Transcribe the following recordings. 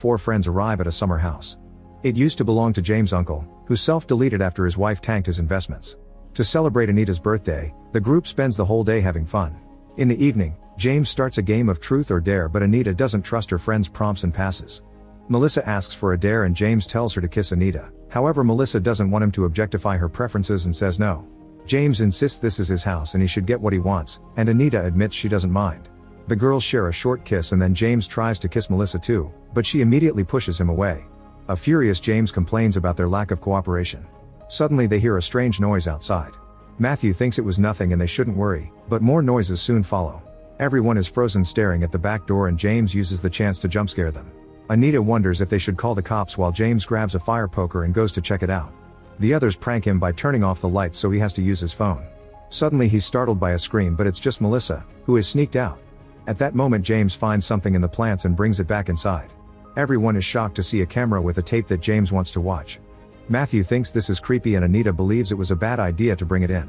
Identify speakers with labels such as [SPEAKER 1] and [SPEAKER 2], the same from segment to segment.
[SPEAKER 1] Four friends arrive at a summer house. It used to belong to James' uncle, who self-deleted after his wife tanked his investments. To celebrate Anita's birthday, the group spends the whole day having fun. In the evening, James starts a game of truth or dare, but Anita doesn't trust her friend's prompts and passes. Melissa asks for a dare and James tells her to kiss Anita. However, Melissa doesn't want him to objectify her preferences and says no. James insists this is his house and he should get what he wants, and Anita admits she doesn't mind. The girls share a short kiss and then James tries to kiss Melissa too, but she immediately pushes him away. A furious James complains about their lack of cooperation. Suddenly they hear a strange noise outside. Matthew thinks it was nothing and they shouldn't worry, but more noises soon follow. Everyone is frozen staring at the back door and James uses the chance to jump scare them. Anita wonders if they should call the cops while James grabs a fire poker and goes to check it out. The others prank him by turning off the lights so he has to use his phone. Suddenly he's startled by a scream, but it's just Melissa, who is sneaked out. At that moment James finds something in the plants and brings it back inside. Everyone is shocked to see a camera with a tape that James wants to watch. Matthew thinks this is creepy and Anita believes it was a bad idea to bring it in.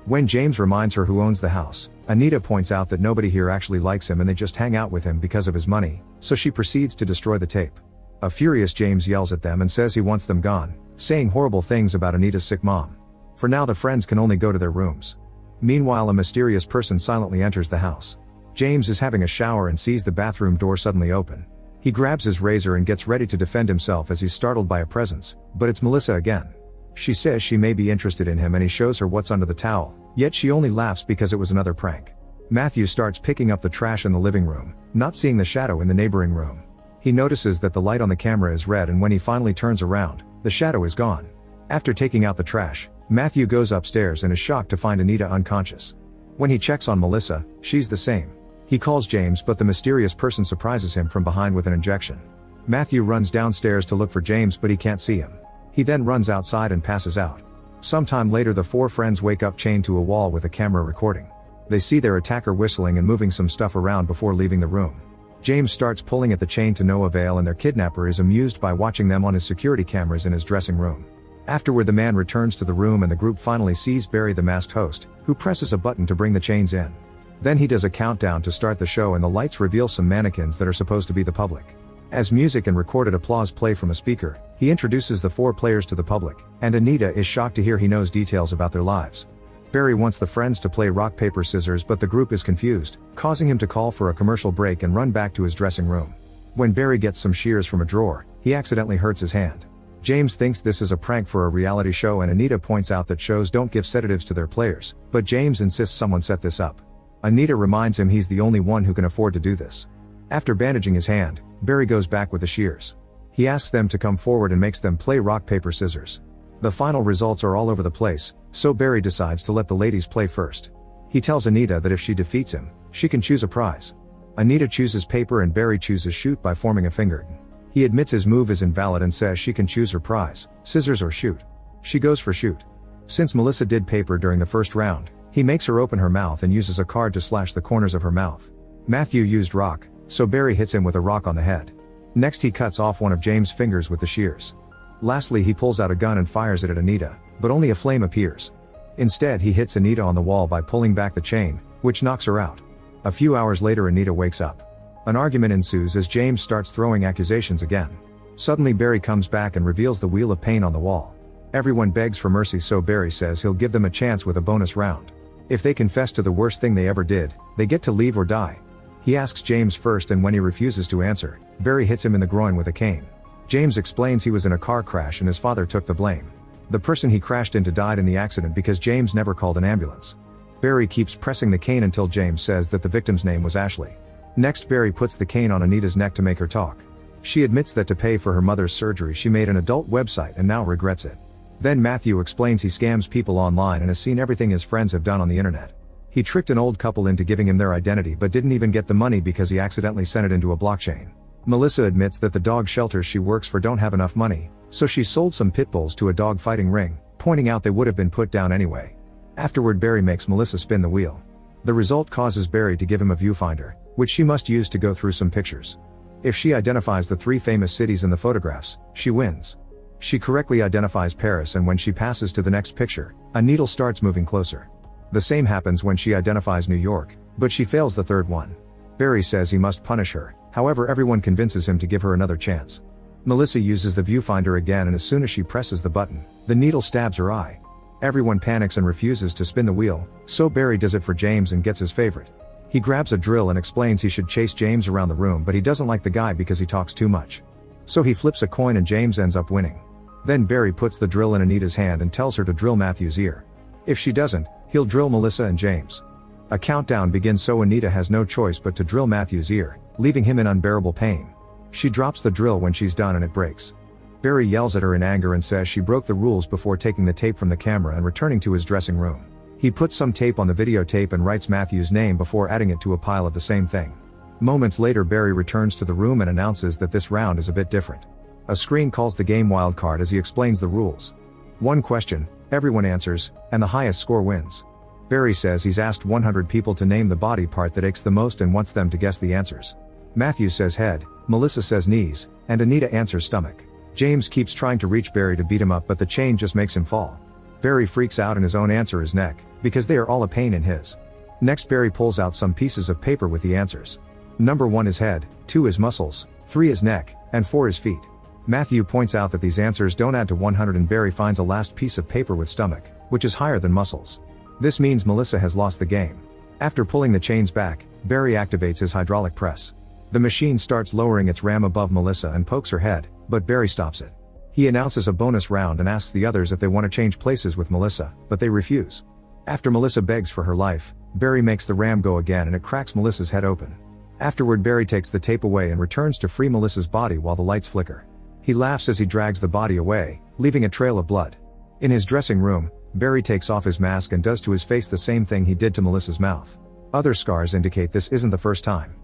[SPEAKER 1] When James reminds her who owns the house, Anita points out that nobody here actually likes him and they just hang out with him because of his money, so she proceeds to destroy the tape. A furious James yells at them and says he wants them gone, saying horrible things about Anita's sick mom. For now the friends can only go to their rooms. Meanwhile, a mysterious person silently enters the house. James is having a shower and sees the bathroom door suddenly open. He grabs his razor and gets ready to defend himself as he's startled by a presence, but it's Melissa again. She says she may be interested in him and he shows her what's under the towel, yet she only laughs because it was another prank. Matthew starts picking up the trash in the living room, not seeing the shadow in the neighboring room. He notices that the light on the camera is red and when he finally turns around, the shadow is gone. After taking out the trash, Matthew goes upstairs and is shocked to find Anita unconscious. When he checks on Melissa, she's the same. He calls James but the mysterious person surprises him from behind with an injection. Matthew runs downstairs to look for James but he can't see him. He then runs outside and passes out. Sometime later the four friends wake up chained to a wall with a camera recording. They see their attacker whistling and moving some stuff around before leaving the room. James starts pulling at the chain to no avail and their kidnapper is amused by watching them on his security cameras in his dressing room. Afterward the man returns to the room and the group finally sees Barry, the masked host, who presses a button to bring the chains in. Then he does a countdown to start the show and the lights reveal some mannequins that are supposed to be the public. As music and recorded applause play from a speaker, he introduces the four players to the public, and Anita is shocked to hear he knows details about their lives. Barry wants the friends to play rock paper scissors but the group is confused, causing him to call for a commercial break and run back to his dressing room. When Barry gets some shears from a drawer, he accidentally hurts his hand. James thinks this is a prank for a reality show and Anita points out that shows don't give sedatives to their players, but James insists someone set this up. Anita reminds him he's the only one who can afford to do this. After bandaging his hand, Barry goes back with the shears. He asks them to come forward and makes them play rock paper scissors. The final results are all over the place, so Barry decides to let the ladies play first. He tells Anita that if she defeats him, she can choose a prize. Anita chooses paper and Barry chooses shoot by forming a finger. He admits his move is invalid and says she can choose her prize, scissors or shoot. She goes for shoot. Since Melissa did paper during the first round, he makes her open her mouth and uses a card to slash the corners of her mouth. Matthew used rock, so Barry hits him with a rock on the head. Next he cuts off one of James' fingers with the shears. Lastly he pulls out a gun and fires it at Anita, but only a flame appears. Instead he hits Anita on the wall by pulling back the chain, which knocks her out. A few hours later Anita wakes up. An argument ensues as James starts throwing accusations again. Suddenly Barry comes back and reveals the wheel of pain on the wall. Everyone begs for mercy so Barry says he'll give them a chance with a bonus round. If they confess to the worst thing they ever did, they get to leave or die. He asks James first and when he refuses to answer, Barry hits him in the groin with a cane. James explains he was in a car crash and his father took the blame. The person he crashed into died in the accident because James never called an ambulance. Barry keeps pressing the cane until James says that the victim's name was Ashley. Next Barry puts the cane on Anita's neck to make her talk. She admits that to pay for her mother's surgery she made an adult website and now regrets it. Then Matthew explains he scams people online and has seen everything his friends have done on the internet. He tricked an old couple into giving him their identity but didn't even get the money because he accidentally sent it into a blockchain. Melissa admits that the dog shelters she works for don't have enough money, so she sold some pit bulls to a dog fighting ring, pointing out they would have been put down anyway. Afterward Barry makes Melissa spin the wheel. The result causes Barry to give him a viewfinder, which she must use to go through some pictures. If she identifies the 3 famous cities in the photographs, she wins. She correctly identifies Paris and when she passes to the next picture, a needle starts moving closer. The same happens when she identifies New York, but she fails the third one. Barry says he must punish her, However, everyone convinces him to give her another chance. Melissa uses the viewfinder again, and as soon as she presses the button, the needle stabs her eye. Everyone panics and refuses to spin the wheel, so Barry does it for James and gets his favorite. He grabs a drill and explains he should chase James around the room, but he doesn't like the guy because he talks too much. So he flips a coin and James ends up winning. Then Barry puts the drill in Anita's hand and tells her to drill Matthew's ear. If she doesn't, he'll drill Melissa and James. A countdown begins, so Anita has no choice but to drill Matthew's ear, leaving him in unbearable pain. She drops the drill when she's done and it breaks. Barry yells at her in anger and says she broke the rules before taking the tape from the camera and returning to his dressing room. He puts some tape on the videotape and writes Matthew's name before adding it to a pile of the same thing. Moments later, Barry returns to the room and announces that this round is a bit different. A screen calls the game wildcard as he explains the rules. One question, everyone answers, and the highest score wins. Barry says he's asked 100 people to name the body part that aches the most and wants them to guess the answers. Matthew says head, Melissa says knees, and Anita answers stomach. James keeps trying to reach Barry to beat him up, but the chain just makes him fall. Barry freaks out and his own answer is neck, because they are all a pain in his. Next, Barry pulls out some pieces of paper with the answers. Number 1 is head, 2 is muscles, 3 is neck, and 4 is feet. Matthew points out that these answers don't add to 100 and Barry finds a last piece of paper with stomach, which is higher than muscles. This means Melissa has lost the game. After pulling the chains back, Barry activates his hydraulic press. The machine starts lowering its ram above Melissa and pokes her head, but Barry stops it. He announces a bonus round and asks the others if they want to change places with Melissa, but they refuse. After Melissa begs for her life, Barry makes the ram go again and it cracks Melissa's head open. Afterward, Barry takes the tape away and returns to free Melissa's body while the lights flicker. He laughs as he drags the body away, leaving a trail of blood. In his dressing room, Barry takes off his mask and does to his face the same thing he did to Melissa's mouth. Other scars indicate this isn't the first time.